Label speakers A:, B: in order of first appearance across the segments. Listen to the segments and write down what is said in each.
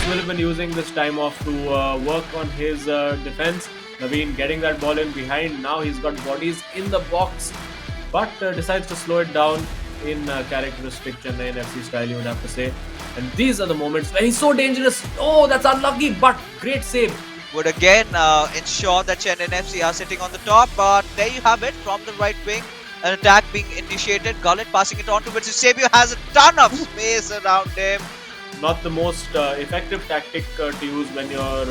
A: will have been using this time off to work on his defense. Naveen getting that ball in behind. Now he's got bodies in the box, but decides to slow it down in characteristic Chennai FC style, you would have to say. And these are the moments where he's so dangerous. Oh, that's unlucky, but great save.
B: Would again ensure that Chennai FC are sitting on the top, but there you have it from the right wing. An attack being initiated. Gullit passing it on to Eusebio, has a ton of space around him.
A: Not the most effective tactic to use when you're,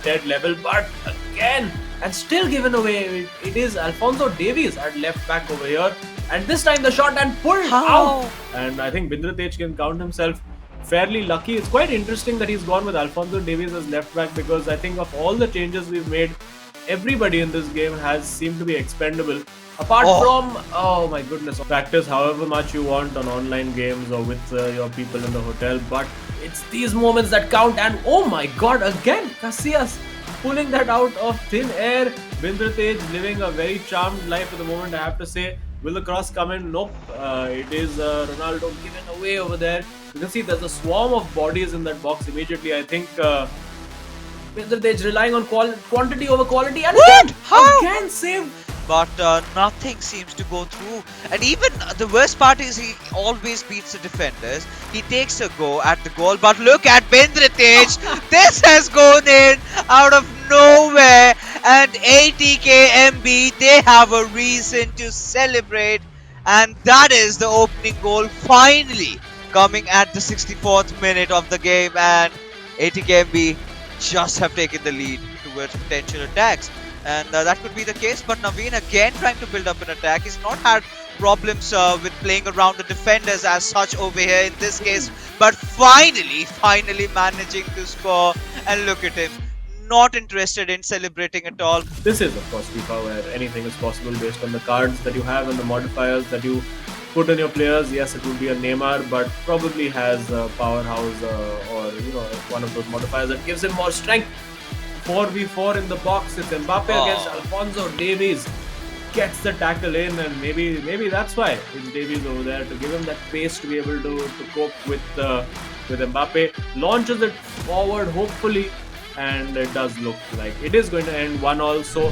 A: dead level, but again, and still given away. It is Alphonso Davies at left back over here, and this time the shot and pulled out. And I think Bindra Tej can count himself fairly lucky. It's quite interesting that he's gone with Alphonso Davies as left back, because I think of all the changes we've made, everybody in this game has seemed to be expendable. Apart from, oh my goodness, practice however much you want on online games or with your people in the hotel, but it's these moments that count. And oh my god, again, Casillas pulling that out of thin air. Bindra Tej living a very charmed life at the moment, I have to say. Will the cross come in? Nope. It is Ronaldo given away over there. You can see there's a swarm of bodies in that box immediately. I think Bindra Tej relying on quantity over quality, and again save.
B: But nothing seems to go through. And even the worst part is he always beats the defenders. He takes a go at the goal. But look at Bindra Tej. This has gone in out of nowhere. And ATKMB, they have a reason to celebrate. And that is the opening goal finally coming at the 64th minute of the game. And ATKMB just have taken the lead towards potential attacks. And that could be the case, but Naveen again trying to build up an attack. He's not had problems with playing around the defenders as such over here in this case, but finally managing to score. And look at him, not interested in celebrating at all.
A: This is of course FIFA, where anything is possible based on the cards that you have and the modifiers that you put on your players. Yes, it would be a Neymar, but probably has a powerhouse or one of those modifiers that gives him more strength. 4v4 in the box. It's Mbappe against Alphonso Davies. Gets the tackle in, and maybe that's why it's Davies over there, to give him that pace to be able to cope with Mbappe. Launches it forward, hopefully, and it does look like it is going to end 1-1. So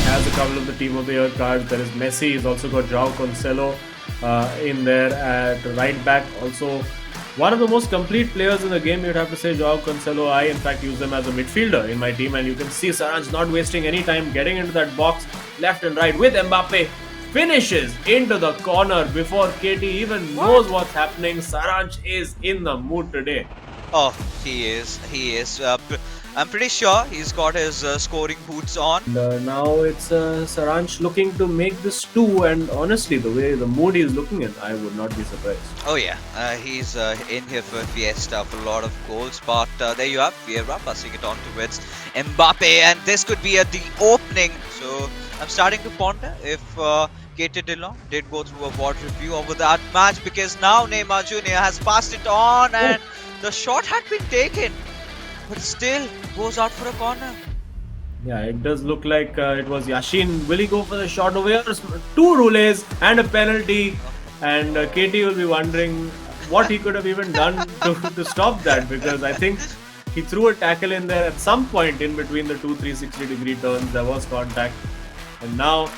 A: has a couple of the team of the year cards. There is Messi. He's also got Joao Cancelo in there at right back. Also, one of the most complete players in the game, you'd have to say, Joao Cancelo. I, in fact, use them as a midfielder in my team, and you can see Saranj not wasting any time, getting into that box left and right with Mbappe. Finishes into the corner before KT even knows what's happening. Saranj is in the mood today.
B: Oh, he is. I'm pretty sure he's got his scoring boots on.
A: And now it's Saranj looking to make this 2, and honestly, the way the mood he's looking in, I would not be surprised.
B: Oh yeah, he's in here for Fiesta for a lot of goals, but there you have Vieira passing it on towards Mbappe, and this could be the opening. So I'm starting to ponder if KT Dillon did go through a VOD review over that match, because now Neymar Jr. has passed it on, and the shot had been taken, but still goes out for a corner.
A: Yeah, it does look like it was Yashin. Will he go for the shot over here? 2 roules and a penalty, and KT will be wondering what he could have even done to stop that, because I think he threw a tackle in there at some point in between the 2 360-degree turns. There was contact, and now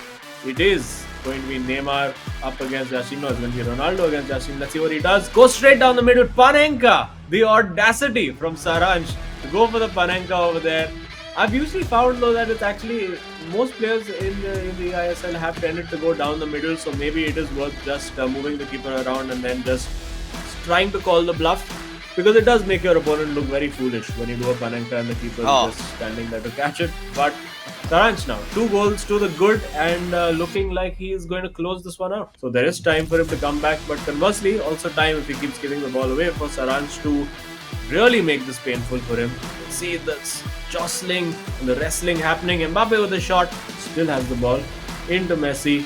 A: it is going to be Neymar up against Yashin. No, it's going to be Ronaldo against Yashin. Let's see what he does. Go straight down the middle. Panenka. The audacity from Saranj to go for the Panenka over there. I've usually found though that it's actually most players in the ISL have tended to go down the middle, so maybe it is worth just moving the keeper around and then just trying to call the bluff, because it does make your opponent look very foolish when you do a Panenka and the keeper is just standing there to catch it. But Saranj now 2 goals to the good, and looking like he is going to close this one out. So there is time for him to come back, but conversely also time if he keeps giving the ball away for Saranj to really make this painful for him. See this jostling and the wrestling happening. Mbappe with a shot, still has the ball into Messi.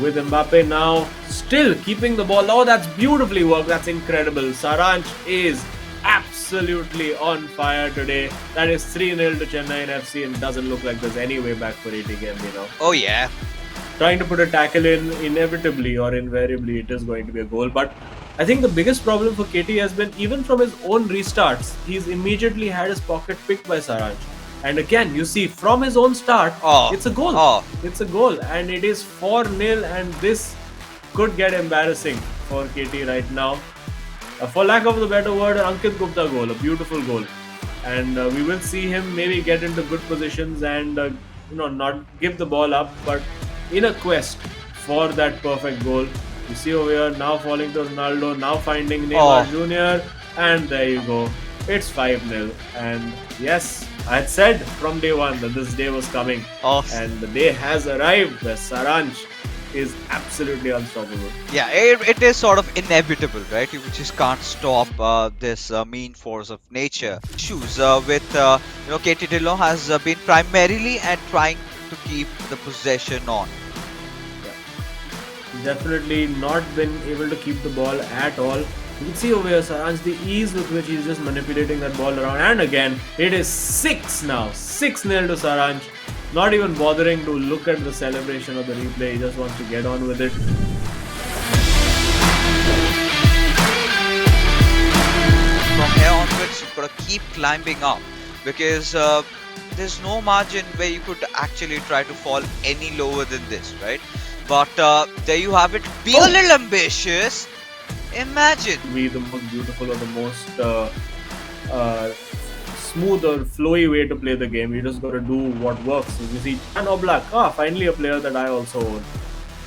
A: With Mbappe now still keeping the ball. Oh, that's beautifully worked. That's incredible. Saranj is absolutely on fire today. That is 3-0 to Chennai FC, and doesn't look like there's any way back for ATKMB now.
B: Oh yeah,
A: trying to put a tackle in, inevitably or invariably, it is going to be a goal. But I think the biggest problem for KT has been even from his own restarts, he's immediately had his pocket picked by Saranj. And again, you see, from his own start,
B: Oh,
A: it's a goal.
B: oh.
A: It's a goal, and it is 4-0, and this could get embarrassing for KT right now. For lack of a better word, an Ankit Gupta goal, a beautiful goal. And we will see him maybe get into good positions and not give the ball up, but in a quest for that perfect goal. You see over here now falling to Ronaldo, now finding Neymar Jr. and there you go. It's 5-0. And yes, I had said from day one that this day was coming.
B: Oh.
A: And the day has arrived where Saranj is absolutely unstoppable.
B: Yeah, it is sort of inevitable, right? You just can't stop this mean force of nature. Issues with KT Dillon has been primarily and trying to keep the possession on.
A: Definitely not been able to keep the ball at all. You can see over here Saranj, the ease with which he's just manipulating that ball around. And again, it is 6 now. 6-0 to Saranj. Not even bothering to look at the celebration of the replay. He just wants to get on with it.
B: From here onwards, you've got to keep climbing up because there's no margin where you could actually try to fall any lower than this, right? But there you have it. Be a little ambitious. Imagine.
A: Be the most beautiful or the most smooth or flowy way to play the game. You just got to do what works. So you see Jan Oblak, finally a player that I also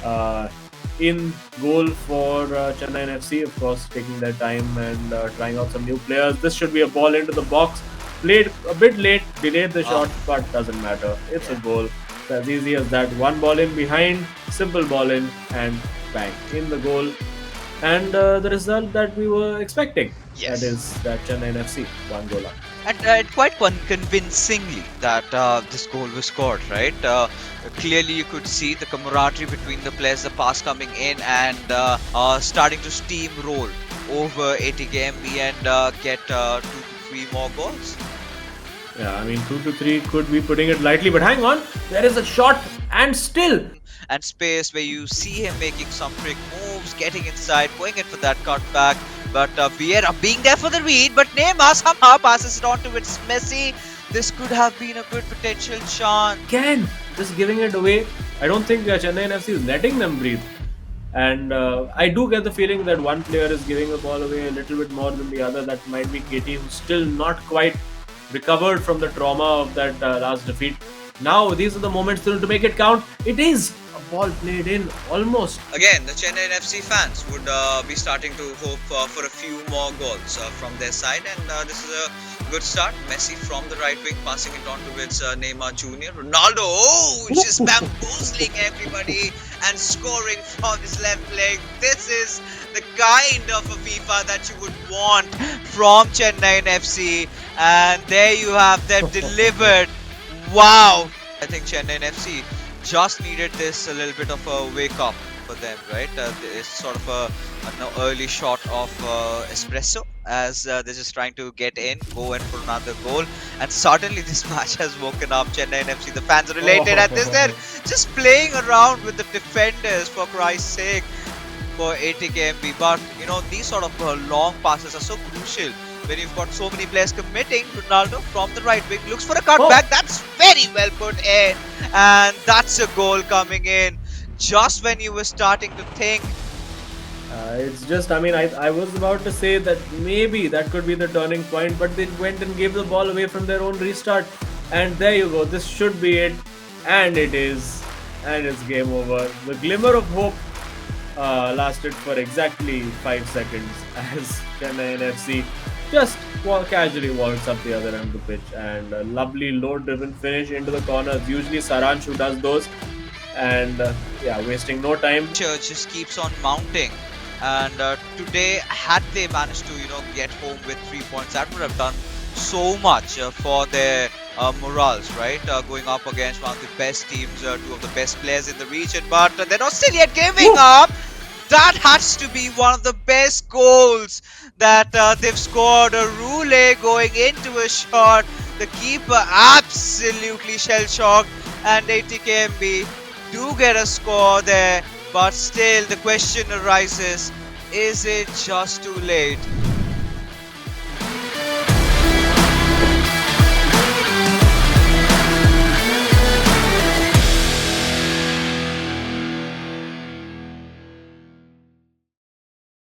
A: own. In goal for Chennai FC, of course, taking their time and trying out some new players. This should be a ball into the box. Played a bit late, delayed the shot, but doesn't matter. It's a goal. It's as easy as that. One ball in behind, simple ball in, and bang, in the goal. And the result that we were expecting.
B: Yes.
A: That is that Chennai FC, one goal up.
B: And quite convincingly that this goal was scored, right? Clearly you could see the camaraderie between the players, the pass coming in and starting to steamroll over ATKMB and get 2 to 3 more goals.
A: Yeah, I mean 2 to 3 could be putting it lightly, but hang on, there is a shot and still.
B: And space where you see him making some trick moves, getting inside, going in for that cutback. But Vieira being there for the read, but Neymar somehow passes it on to its Messi. This could have been a good potential chance.
A: Again, just giving it away. I don't think Chennai FC is letting them breathe. And I do get the feeling that one player is giving the ball away a little bit more than the other. That might be KT, who's still not quite recovered from the trauma of that last defeat. Now, these are the moments to make it count. It is a ball played in almost.
B: Again, the Chennai FC fans would be starting to hope for a few more goals from their side, and this is a good start. Messi from the right wing passing it on towards Neymar Jr. Ronaldo, just bamboozling everybody and scoring from his left leg. This is the kind of a FIFA that you would want from Chennai FC, and there you have them delivered. Wow! I think Chennai FC just needed this a little bit of a wake up for them, right? It's sort of an early shot of espresso as they're just trying to get in, go in for another goal, and suddenly this match has woken up. Chennai FC, the fans are related, and they're just playing around with the defenders for Christ's sake for ATKMB. But you know, these sort of long passes are so crucial. When you've got so many players committing. Ronaldo from the right wing looks for a cutback. That's very well put in, and that's a goal coming in just when you were starting to think.
A: It's just, I mean, I was about to say that maybe that could be the turning point, but they went and gave the ball away from their own restart, and there you go. This should be it, and it is, and it's game over. The glimmer of hope lasted for exactly 5 seconds as Chennai FC just casually walks up the other end of the pitch, and a lovely low-driven finish into the corners. Usually Saranj who does those, and yeah, wasting no time.
B: Just keeps on mounting, and today had they managed to get home with 3 points, that would have done so much for their morals, right? Going up against one of the best teams, 2 of the best players in the region, but they're not still yet giving up. That has to be one of the best goals that they've scored. A Rule going into a shot. The keeper absolutely shell-shocked. And ATKMB do get a score there, but still the question arises, is it just too late?